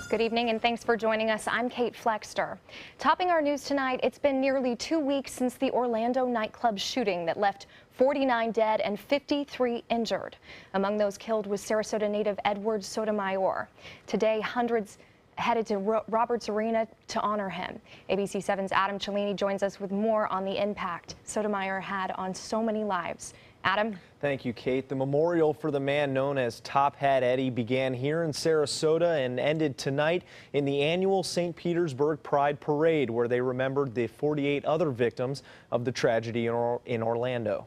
Good evening and thanks for joining us. I'm Kate Flexter. Topping our news tonight, it's been nearly 2 weeks since the Orlando nightclub shooting that left 49 dead and 53 injured. Among those killed was Sarasota native Edward Sotomayor. Today, hundreds headed to Roberts Arena to honor him. ABC 7's Adam Cellini joins us with more on the impact Sotomayor had on so many lives. Adam? Thank you, Kate. The memorial for the man known as Top Hat Eddie began here in Sarasota and ended tonight in the annual St. Petersburg Pride Parade, where they remembered the 48 other victims of the tragedy in Orlando.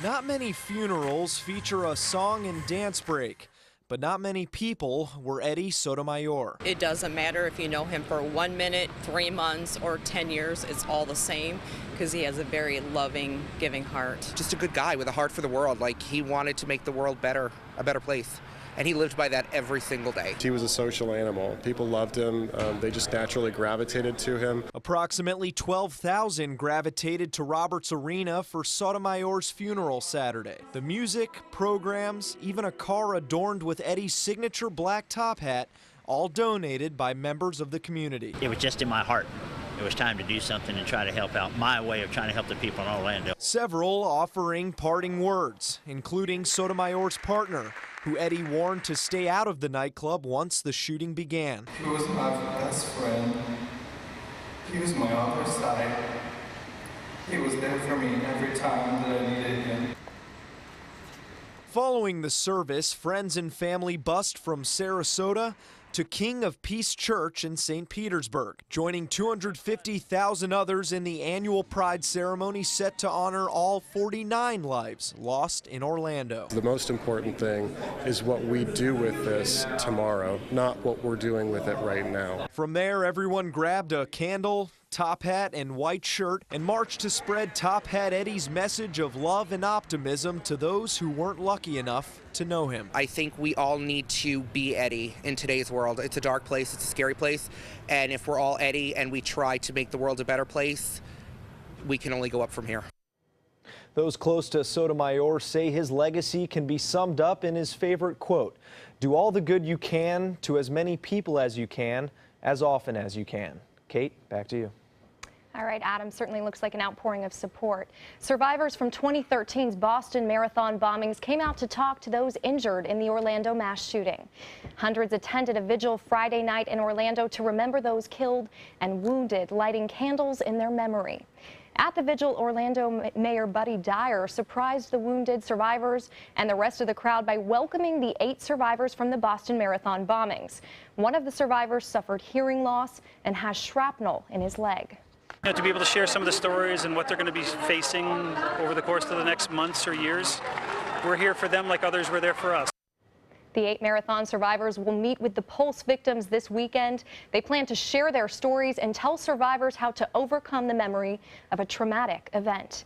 Not many funerals feature a song and dance break, but not many people were Eddie Sotomayor. It doesn't matter if you know him for 1 minute, 3 months, or 10 years, it's all the same because he has a very loving, giving heart. Just a good guy with a heart for the world. Like, he wanted to make the world better, a better place. And he lived by that every single day. He was a social animal. People loved him. They just naturally gravitated to him. Approximately 12,000 gravitated to Roberts Arena for Sotomayor's funeral Saturday. The music, programs, even a car adorned with Eddie's signature black top hat, all donated by members of the community. It was just in my heart. It was time to do something and try to help out, my way of trying to help the people in Orlando. Several offering parting words, including Sotomayor's partner, who Eddie warned to stay out of the nightclub once the shooting began. He was my best friend. He was my other side. He was there for me every time that I needed him. Following the service, friends and family bussed from Sarasota to King of Peace Church in St. Petersburg, joining 250,000 others in the annual Pride ceremony set to honor all 49 lives lost in Orlando. The most important thing is what we do with this tomorrow, not what we're doing with it right now. From there, everyone grabbed a candle, top hat, and white shirt and marched to spread Top Hat Eddie's message of love and optimism to those who weren't lucky enough to know him. I think we all need to be Eddie in today's world. It's a dark place, it's a scary place, and if we're all Eddie and we try to make the world a better place, we can only go up from here. Those close to Sotomayor say his legacy can be summed up in his favorite quote: "Do all the good you can to as many people as you can, as often as you can." Kate, back to you. All right, Adam, certainly looks like an outpouring of support. Survivors from 2013's Boston Marathon bombings came out to talk to those injured in the Orlando mass shooting. Hundreds attended a vigil Friday night in Orlando to remember those killed and wounded, lighting candles in their memory. At the vigil, Orlando Mayor Buddy Dyer surprised the wounded survivors and the rest of the crowd by welcoming the 8 survivors from the Boston Marathon bombings. One of the survivors suffered hearing loss and has shrapnel in his leg. To be able to share some of the stories and what they're going to be facing over the course of the next months or years. We're here for them like others were there for us. The 8 marathon survivors will meet with the Pulse victims this weekend. They plan to share their stories and tell survivors how to overcome the memory of a traumatic event.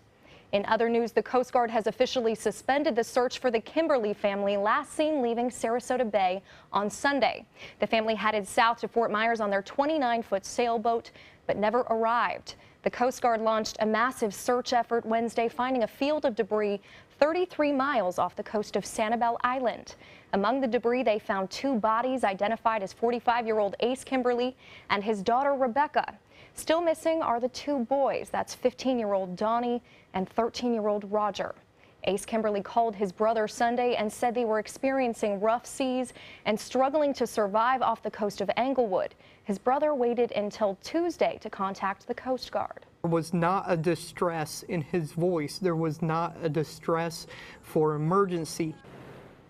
In other news, the Coast Guard has officially suspended the search for the Kimberly family last seen leaving Sarasota Bay on Sunday. The family headed south to Fort Myers on their 29-foot sailboat, but never arrived. The Coast Guard launched a massive search effort Wednesday, finding a field of debris 33 miles off the coast of Sanibel Island. Among the debris, they found 2 bodies identified as 45-year-old Ace Kimberly and his daughter Rebecca. Still missing are the 2 boys. That's 15-year-old Donnie and 13-year-old Roger. Ace Kimberly called his brother Sunday and said they were experiencing rough seas and struggling to survive off the coast of Englewood. His brother waited until Tuesday to contact the Coast Guard. There was not a distress in his voice. There was not a distress for emergency.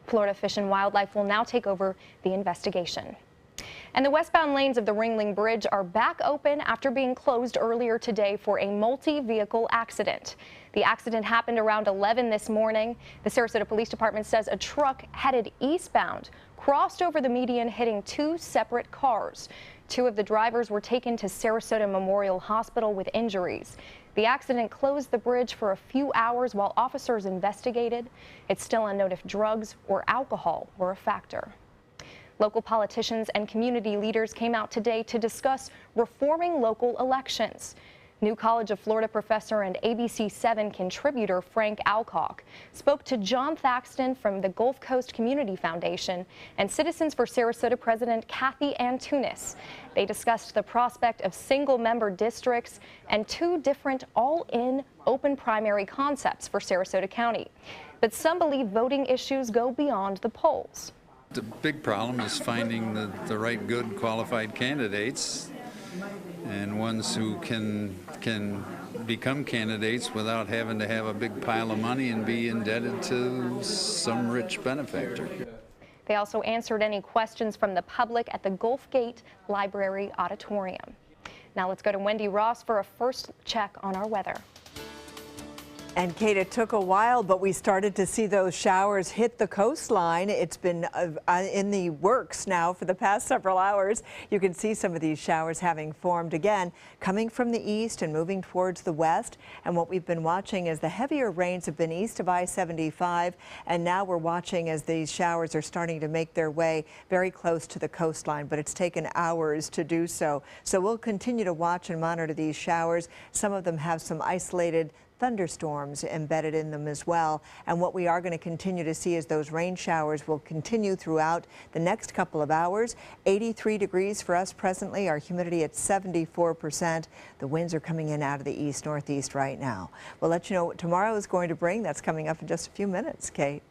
Florida Fish and Wildlife will now take over the investigation. And the westbound lanes of the Ringling Bridge are back open after being closed earlier today for a multi-vehicle accident. The accident happened around 11 this morning. The Sarasota Police Department says a truck headed eastbound crossed over the median, hitting 2 separate cars. 2 of the drivers were taken to Sarasota Memorial Hospital with injuries. The accident closed the bridge for a few hours while officers investigated. It's still unknown if drugs or alcohol were a factor. Local politicians and community leaders came out today to discuss reforming local elections. New College of Florida professor and ABC7 contributor Frank Alcock spoke to John Thaxton from the Gulf Coast Community Foundation and Citizens for Sarasota President Kathy Antunes. They discussed the prospect of single-member districts and two different all-in open primary concepts for Sarasota County. But some believe voting issues go beyond the polls. The big problem is finding the right good qualified candidates and ones who can become candidates without having to have a big pile of money and be indebted to some rich benefactor. They also answered any questions from the public at the Gulf Gate Library Auditorium. Now let's go to Wendy Ross for a first check on our weather. And Kate, it took a while, but we started to see those showers hit the coastline. It's been in the works now for the past several hours. You can see some of these showers having formed again, coming from the east and moving towards the west. And what we've been watching is the heavier rains have been east of I-75, and now we're watching as these showers are starting to make their way very close to the coastline, but it's taken hours to do so. So we'll continue to watch and monitor these showers. Some of them have some isolated thunderstorms embedded in them as well. And what we are going to continue to see is those rain showers will continue throughout the next couple of hours. 83 degrees for us presently, our humidity at 74%. The winds are coming in out of the east-northeast right now. We'll let you know what tomorrow is going to bring. That's coming up in just a few minutes, Kate.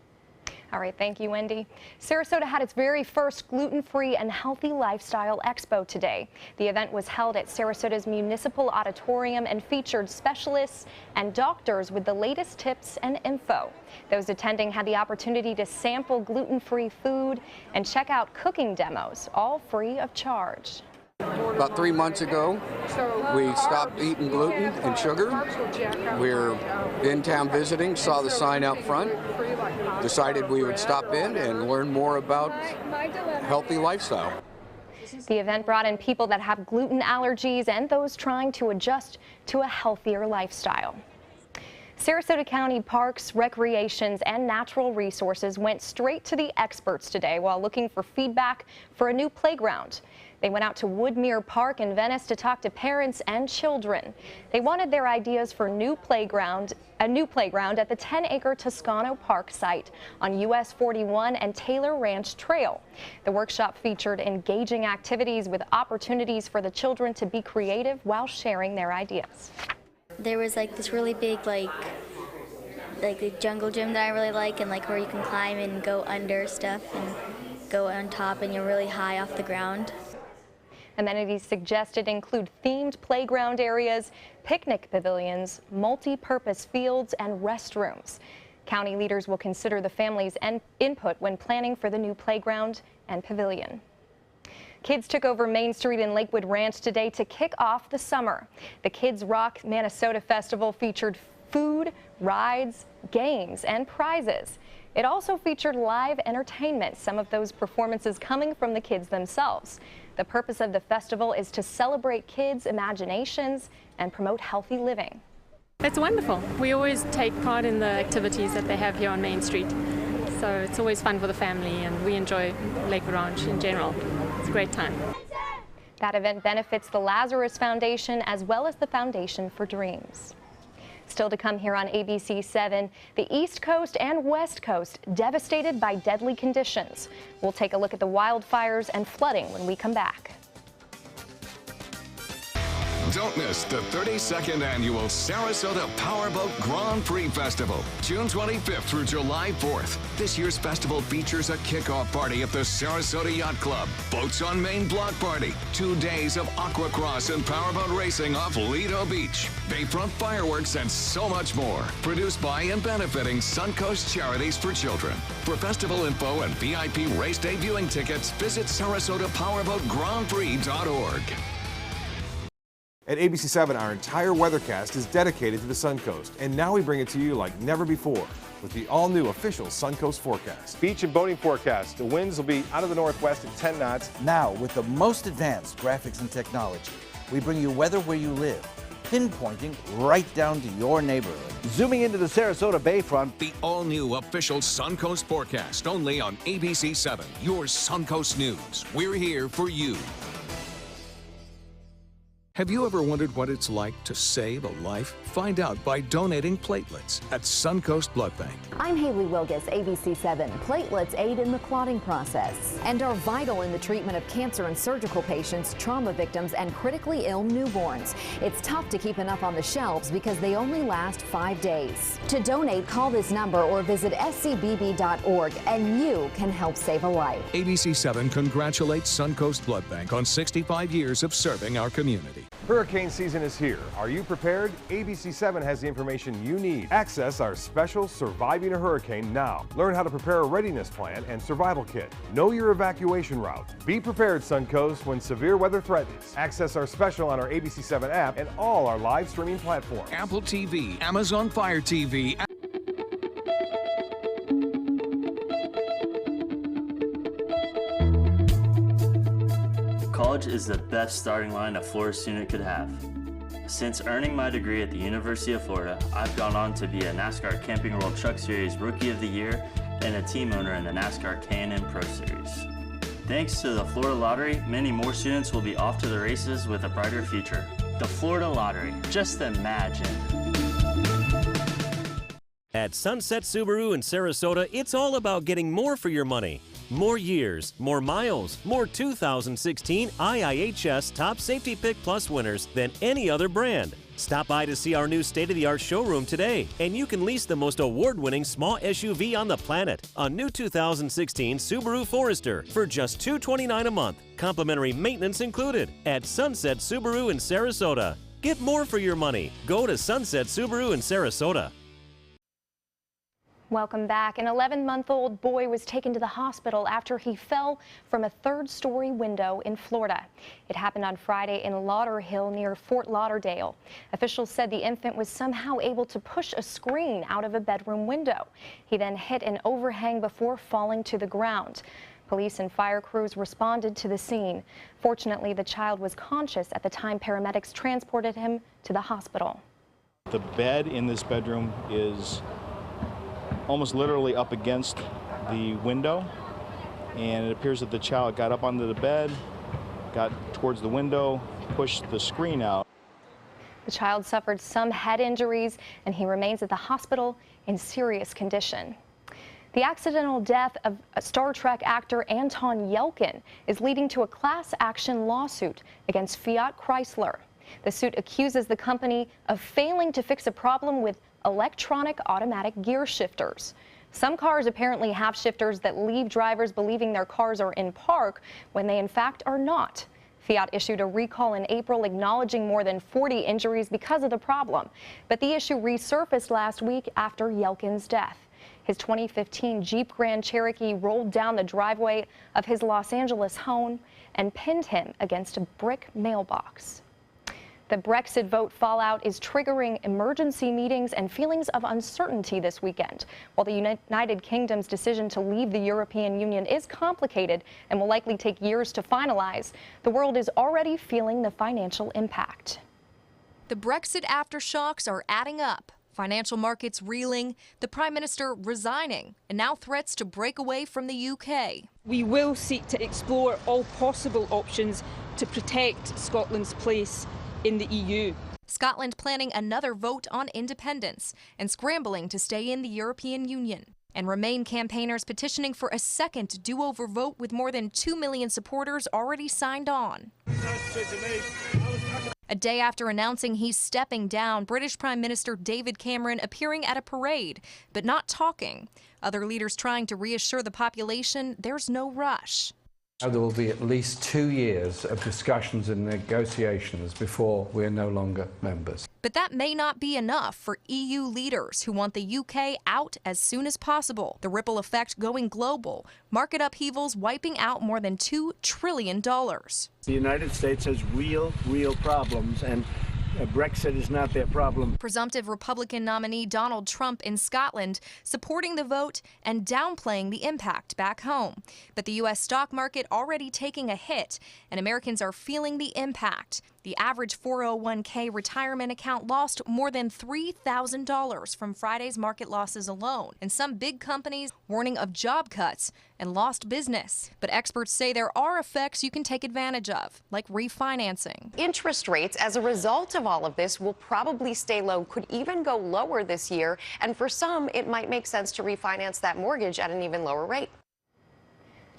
All right, thank you, Wendy. Sarasota had its very first gluten-free and healthy lifestyle expo today. The event was held at Sarasota's Municipal Auditorium and featured specialists and doctors with the latest tips and info. Those attending had the opportunity to sample gluten-free food and check out cooking demos, all free of charge. About 3 months ago, we stopped eating gluten and sugar. We're in town visiting, saw the sign out front, decided we would stop in and learn more about healthy lifestyle. The event brought in people that have gluten allergies and those trying to adjust to a healthier lifestyle. Sarasota County Parks, Recreations, and Natural Resources went straight to the experts today while looking for feedback for a new playground. They went out to Woodmere Park in Venice to talk to parents and children. They wanted their ideas for a new playground at the 10-acre Toscano Park site on US 41 and Taylor Ranch Trail. The workshop featured engaging activities with opportunities for the children to be creative while sharing their ideas. There was like this really big like the jungle gym that I really like, and like where you can climb and go under stuff and go on top and you're really high off the ground. Amenities suggested include themed playground areas, picnic pavilions, multi-purpose fields, and restrooms. County leaders will consider the family's input when planning for the new playground and pavilion. Kids took over Main Street in Lakewood Ranch today to kick off the summer. The Kids Rock Manasota Festival featured food, rides, games, and prizes. It also featured live entertainment, some of those performances coming from the kids themselves. The purpose of the festival is to celebrate kids' imaginations and promote healthy living. It's wonderful. We always take part in the activities that they have here on Main Street. So it's always fun for the family, and we enjoy Lakewood Ranch in general. It's a great time. That event benefits the Lazarus Foundation as well as the Foundation for Dreams. Still to come here on ABC7, the East Coast and West Coast devastated by deadly conditions. We'll take a look at the wildfires and flooding when we come back. Don't miss the 32nd annual Sarasota Powerboat Grand Prix Festival, June 25th through July 4th. This year's festival features a kickoff party at the Sarasota Yacht Club, Boats on Main block party, 2 days of aquacross and powerboat racing off Lido Beach, Bayfront fireworks, and so much more. Produced by and benefiting Suncoast Charities for Children. For festival info and VIP race day viewing tickets, visit SarasotaPowerboatGrandPrix.org. At ABC7, our entire weathercast is dedicated to the Suncoast, and now we bring it to you like never before with the all-new official Suncoast forecast. Beach and boating forecast. The winds will be out of the northwest at 10 knots. Now, with the most advanced graphics and technology, we bring you weather where you live, pinpointing right down to your neighborhood. Zooming into the Sarasota Bayfront, the all-new official Suncoast forecast, only on ABC7, your Suncoast News. We're here for you. Have you ever wondered what it's like to save a life? Find out by donating platelets at Suncoast Blood Bank. I'm Haley Wilgus, ABC7. Platelets aid in the clotting process and are vital in the treatment of cancer and surgical patients, trauma victims, and critically ill newborns. It's tough to keep enough on the shelves because they only last 5 days. To donate, call this number or visit scbb.org and you can help save a life. ABC7 congratulates Suncoast Blood Bank on 65 years of serving our community. Hurricane season is here. Are you prepared? ABC7 has the information you need. Access our special Surviving a Hurricane now. Learn how to prepare a readiness plan and survival kit. Know your evacuation route. Be prepared, Suncoast, when severe weather threatens. Access our special on our ABC7 app and all our live streaming platforms. Apple TV, Amazon Fire TV. College is the best starting line a Florida student could have. Since earning my degree at the University of Florida, I've gone on to be a NASCAR Camping World Truck Series Rookie of the Year and a team owner in the NASCAR K&N Pro Series. Thanks to the Florida Lottery, many more students will be off to the races with a brighter future. The Florida Lottery, just imagine. At Sunset Subaru in Sarasota, it's all about getting more for your money. More years, more miles, more 2016 IIHS Top Safety Pick Plus winners than any other brand. Stop by to see our new state-of-the-art showroom today, and you can lease the most award-winning small SUV on the planet, a new 2016 Subaru Forester, for just $229 a month. Complimentary maintenance included at Sunset Subaru in Sarasota. Get more for your money. Go to Sunset Subaru in Sarasota. Welcome back. An 11-month-old boy was taken to the hospital after he fell from a third-story window in Florida. It happened on Friday in Lauderhill near Fort Lauderdale. Officials said the infant was somehow able to push a screen out of a bedroom window. He then hit an overhang before falling to the ground. Police and fire crews responded to the scene. Fortunately, the child was conscious at the time paramedics transported him to the hospital. The bed in this bedroom is almost literally up against the window, and it appears that the child got up onto the bed, got towards the window, pushed the screen out. The child suffered some head injuries, and he remains at the hospital in serious condition. The accidental death of Star Trek actor Anton Yelchin is leading to a class action lawsuit against Fiat Chrysler. The suit accuses the company of failing to fix a problem with electronic automatic gear shifters. Some cars apparently have shifters that leave drivers believing their cars are in park when they in fact are not. Fiat issued a recall in April acknowledging more than 40 injuries because of the problem, but the issue resurfaced last week after Yelkin's death. His 2015 Jeep Grand Cherokee rolled down the driveway of his Los Angeles home and pinned him against a brick mailbox. The Brexit vote fallout is triggering emergency meetings and feelings of uncertainty this weekend. While the United Kingdom's decision to leave the European Union is complicated and will likely take years to finalize, the world is already feeling the financial impact. The Brexit aftershocks are adding up. Financial markets reeling, the Prime Minister resigning, and now threats to break away from the UK. We will seek to explore all possible options to protect Scotland's place in the EU. Scotland planning another vote on independence and scrambling to stay in the European Union. And Remain campaigners petitioning for a second do-over vote with more than 2 million supporters already signed on. A day after announcing he's stepping down, British Prime Minister David Cameron appearing at a parade, but not talking. Other leaders trying to reassure the population there's no rush. There will be at least 2 years of discussions and negotiations before we're no longer members. But that may not be enough for EU leaders who want the UK out as soon as possible. The ripple effect going global, market upheavals wiping out more than $2 trillion. The United States has real problems, and Brexit is not their problem. Presumptive Republican nominee Donald Trump in Scotland supporting the vote and downplaying the impact back home. But the U.S. stock market already taking a hit, and Americans are feeling the impact. The average 401k retirement account lost more than $3,000 from Friday's market losses alone, and some big companies warning of job cuts and lost business. But experts say there are effects you can take advantage of, like refinancing. Interest rates as a result of all of this will probably stay low, could even go lower this year. And for some, it might make sense to refinance that mortgage at an even lower rate.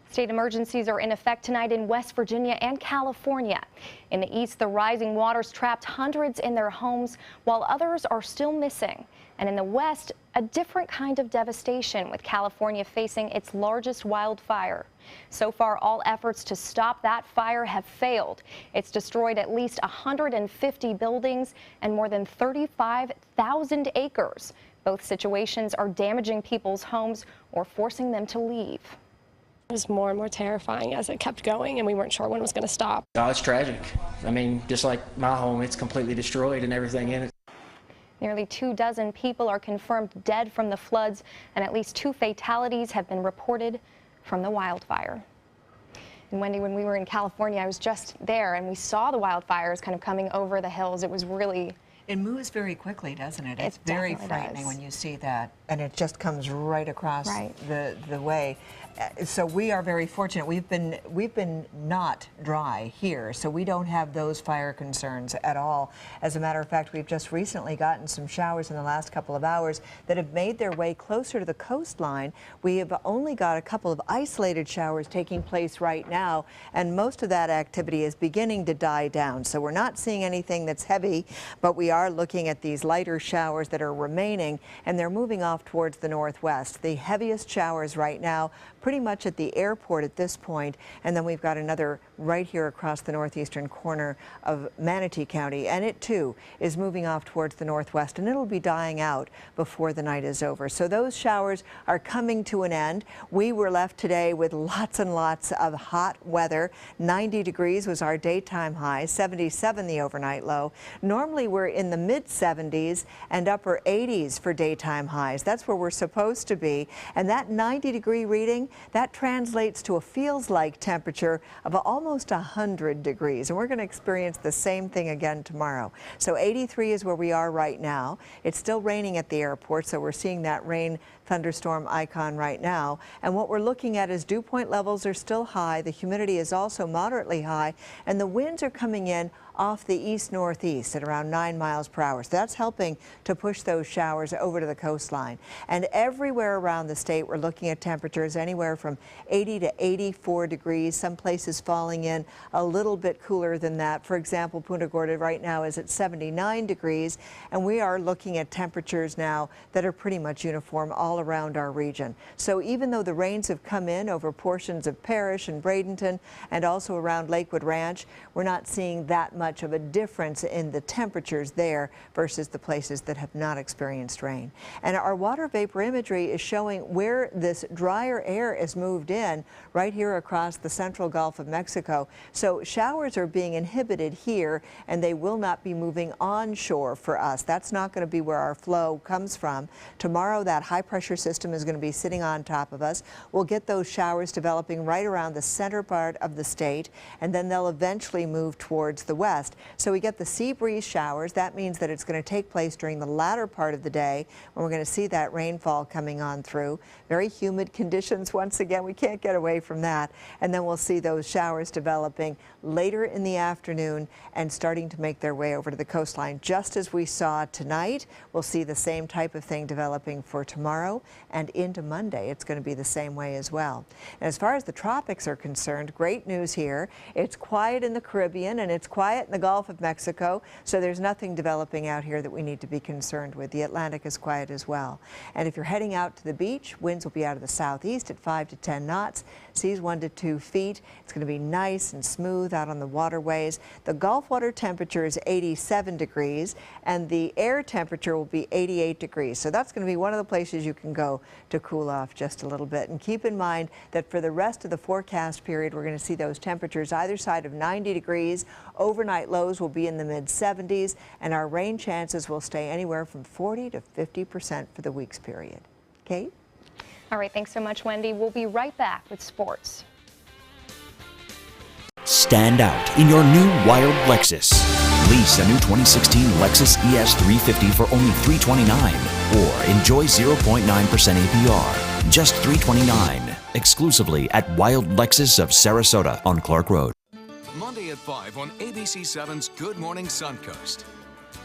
State emergencies are in effect tonight in West Virginia and California. In the east, the rising waters trapped hundreds in their homes, while others are still missing. And in the west, a different kind of devastation, with California facing its largest wildfire. So far, all efforts to stop that fire have failed. It's destroyed at least 150 buildings and more than 35,000 acres. Both situations are damaging people's homes or forcing them to leave. It was more and more terrifying as it kept going, and we weren't sure when it was going to stop. Oh, it's tragic. I mean, just like my home, it's completely destroyed and everything in it. Nearly 24 people are confirmed dead from the floods, and at least 2 fatalities have been reported from the wildfire. And Wendy, when we were in California, I was just there, and we saw the wildfires kind of coming over the hills. It was really... It moves very quickly, doesn't it? It's very frightening when you see that, and it just comes right across the way. So we are very fortunate. We've been not dry here, so we don't have those fire concerns at all. As a matter of fact, we've just recently gotten some showers in the last couple of hours that have made their way closer to the coastline. We have only got a couple of isolated showers taking place right now, and most of that activity is beginning to die down. So we're not seeing anything that's heavy, but we are looking at these lighter showers that are remaining, and they're moving off towards the northwest. The heaviest showers right now pretty much at the airport at this point, and then we've got another right here across the northeastern corner of Manatee County, and it too is moving off towards the northwest, and it'll be dying out before the night is over. So those showers are coming to an end. We were left today with lots and lots of hot weather. 90 degrees was our daytime high, 77 the overnight low. Normally we're in the mid 70s and upper 80s for daytime highs. That's where we're supposed to be, and that 90-degree reading, that translates to a feels-like temperature of almost 100 degrees, and we're going to experience the same thing again tomorrow. So 83 is where we are right now. It's still raining at the airport, so we're seeing that rain thunderstorm icon right now. And what we're looking at is dew point levels are still high. The humidity is also moderately high, and the winds are coming in off the east-northeast at around 9 miles per hour. So that's helping to push those showers over to the coastline. And everywhere around the state, we're looking at temperatures anywhere from 80 to 84 degrees. Some places falling in a little bit cooler than that. For example, Punta Gorda right now is at 79 degrees, and we are looking at temperatures now that are pretty much uniform all around our region. So even though the rains have come in over portions of Parrish and Bradenton and also around Lakewood Ranch, we're not seeing that much of a difference in the temperatures there versus the places that have not experienced rain. And our water vapor imagery is showing where this drier air is moved in right here across the central Gulf of Mexico. So showers are being inhibited here, and they will not be moving onshore for us. That's not going to be where our flow comes from. Tomorrow, that high pressure system is going to be sitting on top of us. We'll get those showers developing right around the center part of the state, and then they'll eventually move towards the west. So we get the sea breeze showers. That means that it's going to take place during the latter part of the day when we're going to see that rainfall coming on through. Very humid conditions once again. We can't get away from that. And then we'll see those showers developing later in the afternoon and starting to make their way over to the coastline. Just as we saw tonight, we'll see the same type of thing developing for tomorrow and into Monday. It's going to be the same way as well. And as far as the tropics are concerned, great news here. It's quiet in the Caribbean and it's quiet in the Gulf of Mexico, so there's nothing developing out here that we need to be concerned with. The Atlantic is quiet as well. And if you're heading out to the beach, winds will be out of the southeast at 5 to 10 knots, seas 1 to 2 feet. It's going to be nice and smooth out on the waterways. The Gulf water temperature is 87 degrees, and the air temperature will be 88 degrees. So that's going to be one of the places you can go to cool off just a little bit. And keep in mind that for the rest of the forecast period, we're going to see those temperatures either side of 90 degrees. Overnight lows will be in the mid-70s, and our rain chances will stay anywhere from 40 to 50% for the week's period. Kate? All right, thanks so much, Wendy. We'll be right back with sports. Stand out in your new wild Lexus. Lease a new 2016 Lexus ES 350 for only $329, or enjoy 0.9% APR, just $329. exclusively at Wild Lexus of Sarasota on Clark Road. Monday at 5 on ABC7's Good Morning Suncoast.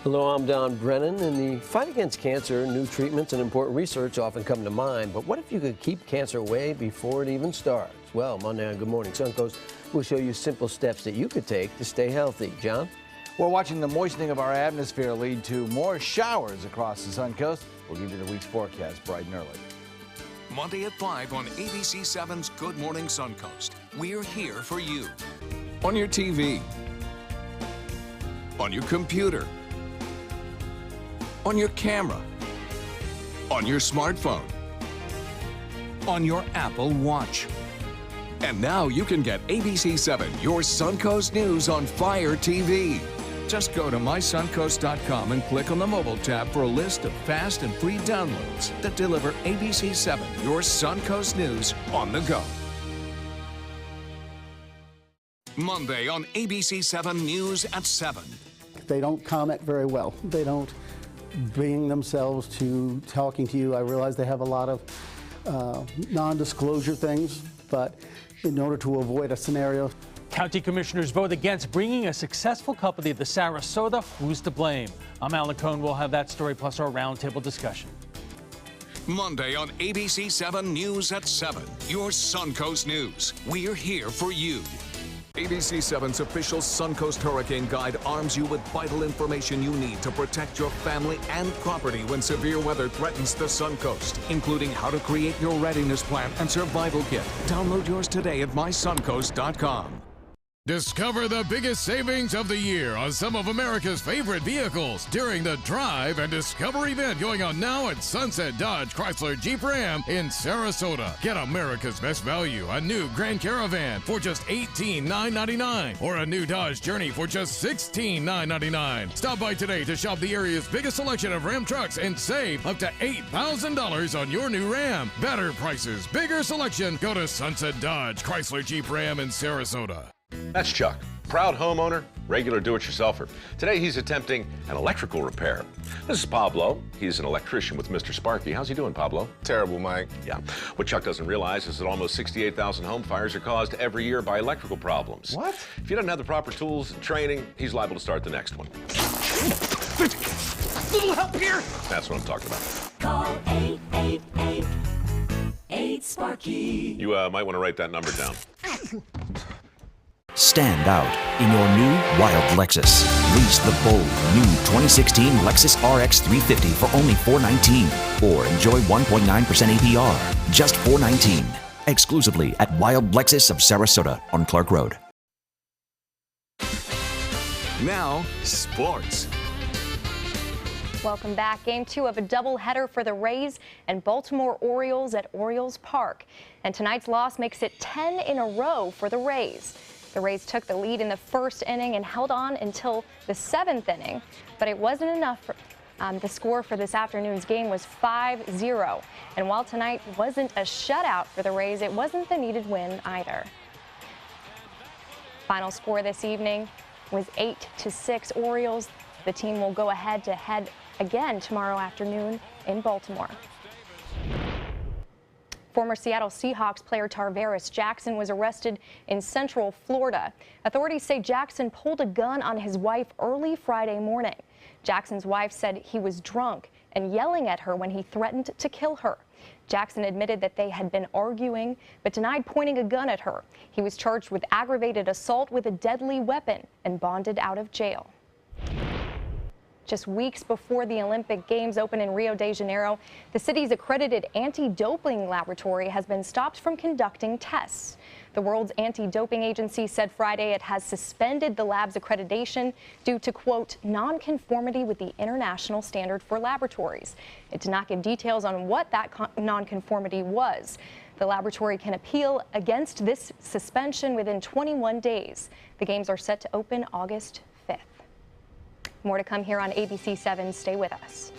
Hello, I'm Don Brennan. In the fight against cancer, new treatments and important research often come to mind. But what if you could keep cancer away before it even starts? Well, Monday on Good Morning Suncoast, we'll show you simple steps that you could take to stay healthy. John? We're watching the moistening of our atmosphere lead to more showers across the Suncoast. We'll give you the week's forecast bright and early. Monday at 5 on ABC7's Good Morning Suncoast. We're here for you. On your TV. On your computer. On your camera. On your smartphone. On your Apple Watch. And now you can get ABC7, your Suncoast News on Fire TV. Just go to mysuncoast.com and click on the mobile tab for a list of fast and free downloads that deliver ABC7, your Suncoast News on the go. Monday on ABC7 News at 7. They don't comment very well. They don't bring themselves to talking to you. I realize they have a lot of non-disclosure things, but in order to avoid a scenario. County commissioners vote against bringing a successful company to Sarasota. Who's to blame? I'm Alan Cohn. We'll have that story plus our roundtable discussion. Monday on ABC7 News at 7. Your Suncoast News. We're here for you. ABC7's official Suncoast Hurricane Guide arms you with vital information you need to protect your family and property when severe weather threatens the Suncoast, including how to create your readiness plan and survival kit. Download yours today at mysuncoast.com. Discover the biggest savings of the year on some of America's favorite vehicles during the Drive and Discover event going on now at Sunset Dodge Chrysler Jeep Ram in Sarasota. Get America's best value, a new Grand Caravan for just $18,999 or a new Dodge Journey for just $16,999. Stop by today to shop the area's biggest selection of Ram trucks and save up to $8,000 on your new Ram. Better prices, bigger selection. Go to Sunset Dodge Chrysler Jeep Ram in Sarasota. That's Chuck, proud homeowner, regular do-it-yourselfer. Today he's attempting an electrical repair. This is Pablo. He's an electrician with Mr. Sparky. How's he doing, Pablo? Terrible, Mike. Yeah. What Chuck doesn't realize is that almost 68,000 home fires are caused every year by electrical problems. What? If he doesn't have the proper tools and training, he's liable to start the next one. Little help here! That's what I'm talking about. Call 888-8-SPARKY. You might want to write that number down. Stand out in your new Wild Lexus. Lease the bold new 2016 Lexus RX 350 for only $419 or enjoy 1.9% APR, just $419. Exclusively at Wild Lexus of Sarasota on Clark Road. Now, sports. Welcome back. Game 2 of a doubleheader for the Rays and Baltimore Orioles at Orioles Park. And tonight's loss makes it 10 in a row for the Rays. The Rays took the lead in the first inning and held on until the 7th inning, but it wasn't enough. The score for this afternoon's game was 5-0. And while tonight wasn't a shutout for the Rays, it wasn't the needed win either. Final score this evening was 8-6 Orioles. The team will go head-to-head again tomorrow afternoon in Baltimore. Former Seattle Seahawks player Tarvaris Jackson was arrested in Central Florida. Authorities say Jackson pulled a gun on his wife early Friday morning. Jackson's wife said he was drunk and yelling at her when he threatened to kill her. Jackson admitted that they had been arguing, but denied pointing a gun at her. He was charged with aggravated assault with a deadly weapon and bonded out of jail. Just weeks before the Olympic Games open in Rio de Janeiro, the city's accredited anti-doping laboratory has been stopped from conducting tests. The world's anti-doping agency said Friday it has suspended the lab's accreditation due to, quote, nonconformity with the international standard for laboratories. It did not give details on what that nonconformity was. The laboratory can appeal against this suspension within 21 days. The Games are set to open August 5th. More to come here on ABC7. Stay with us.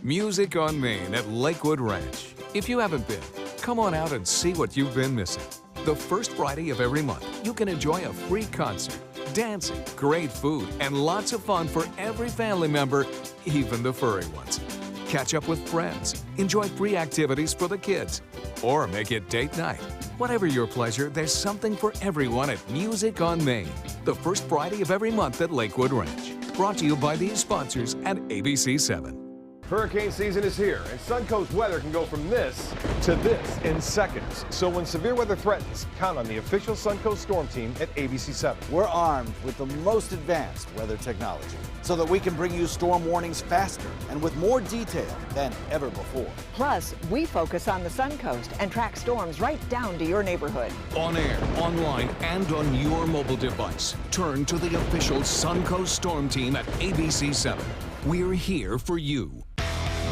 Music on Main at Lakewood Ranch. If you haven't been, come on out and see what you've been missing. The first Friday of every month, you can enjoy a free concert, dancing, great food, and lots of fun for every family member, even the furry ones. catch up with friends, enjoy free activities for the kids, or make it date night. Whatever your pleasure, there's something for everyone at Music on Main, the first Friday of every month at Lakewood Ranch. Brought to you by these sponsors and ABC7. Hurricane season is here, and Suncoast weather can go from this to this in seconds. So when severe weather threatens, count on the official Suncoast Storm Team at ABC7. We're armed with the most advanced weather technology so that we can bring you storm warnings faster and with more detail than ever before. Plus, we focus on the Suncoast and track storms right down to your neighborhood. On air, online, and on your mobile device. Turn to the official Suncoast Storm Team at ABC7. We're here for you.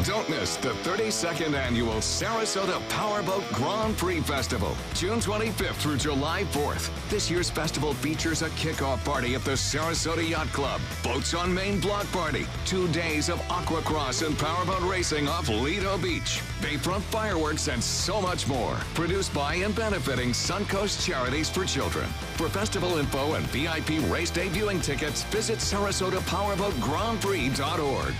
Don't miss the 32nd annual Sarasota Powerboat Grand Prix Festival, June 25th through July 4th. This year's festival features a kickoff party at the Sarasota Yacht Club, Boats on Main block party, 2 days of aquacross and powerboat racing off Lido Beach, bayfront fireworks, and so much more. Produced by and benefiting Suncoast Charities for Children. For festival info and VIP race day viewing tickets, visit SarasotaPowerboatGrandPrix.org.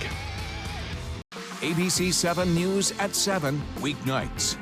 ABC 7 News at 7, weeknights.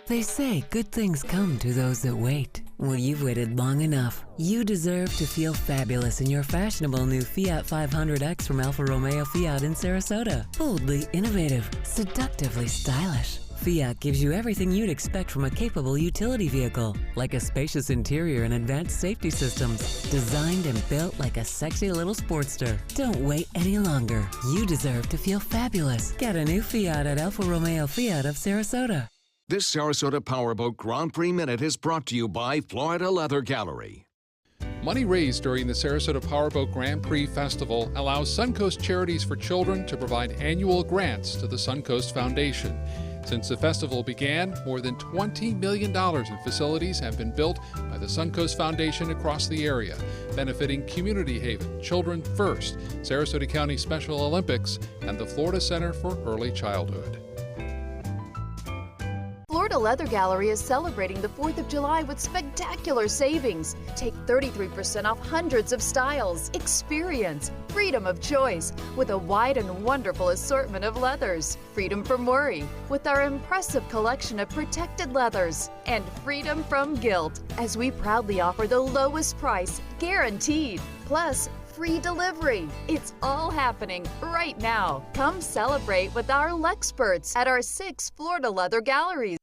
They say good things come to those that wait. Well, you've waited long enough. You deserve to feel fabulous in your fashionable new Fiat 500X from Alfa Romeo Fiat in Sarasota. Boldly innovative, seductively stylish. Fiat gives you everything you'd expect from a capable utility vehicle, like a spacious interior and advanced safety systems, designed and built like a sexy little Sportster. Don't wait any longer. You deserve to feel fabulous. Get a new Fiat at Alfa Romeo Fiat of Sarasota. This Sarasota Powerboat Grand Prix Minute is brought to you by Florida Leather Gallery. Money raised during the Sarasota Powerboat Grand Prix Festival allows Suncoast Charities for Children to provide annual grants to the Suncoast Foundation. Since the festival began, more than $20 million in facilities have been built by the Suncoast Foundation across the area, benefiting Community Haven, Children First, Sarasota County Special Olympics, and the Florida Center for Early Childhood. Florida Leather Gallery is celebrating the 4th of July with spectacular savings. Take 33% off hundreds of styles. Experience freedom of choice with a wide and wonderful assortment of leathers. Freedom from worry with our impressive collection of protected leathers. And freedom from guilt as we proudly offer the lowest price guaranteed. Plus, free delivery. It's all happening right now. Come celebrate with our Lexperts at our 6 Florida Leather Galleries.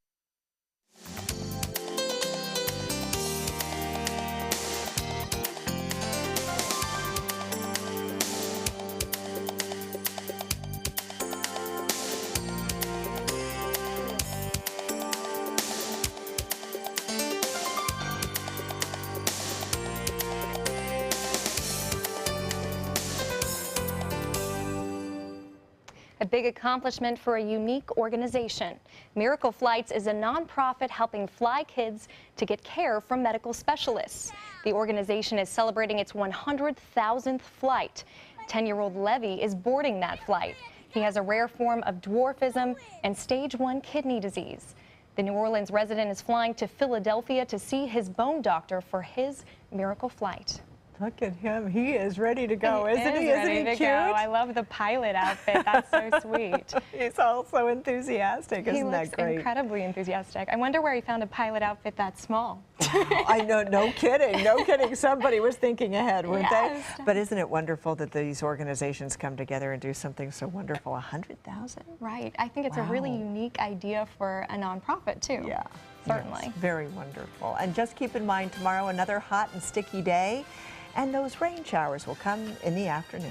A big accomplishment for a unique organization. Miracle Flights is a nonprofit helping fly kids to get care from medical specialists. The organization is celebrating its 100,000th flight. 10-year-old Levy is boarding that flight. He has a rare form of dwarfism and stage 1 kidney disease. The New Orleans resident is flying to Philadelphia to see his bone doctor for his miracle flight. Look at him. He is ready to go, isn't he? Isn't he cute? I love the pilot outfit. That's so sweet. He's also enthusiastic. Isn't that great? He looks incredibly enthusiastic. I wonder where he found a pilot outfit that small. I know. No kidding. No kidding. Somebody was thinking ahead, weren't they? But isn't it wonderful that these organizations come together and do something so wonderful? 100,000? Right. I think it's a really unique idea for a nonprofit, too. Yeah. Certainly. Yes, very wonderful. And just keep in mind, tomorrow another hot and sticky day. And those rain showers will come in the afternoon.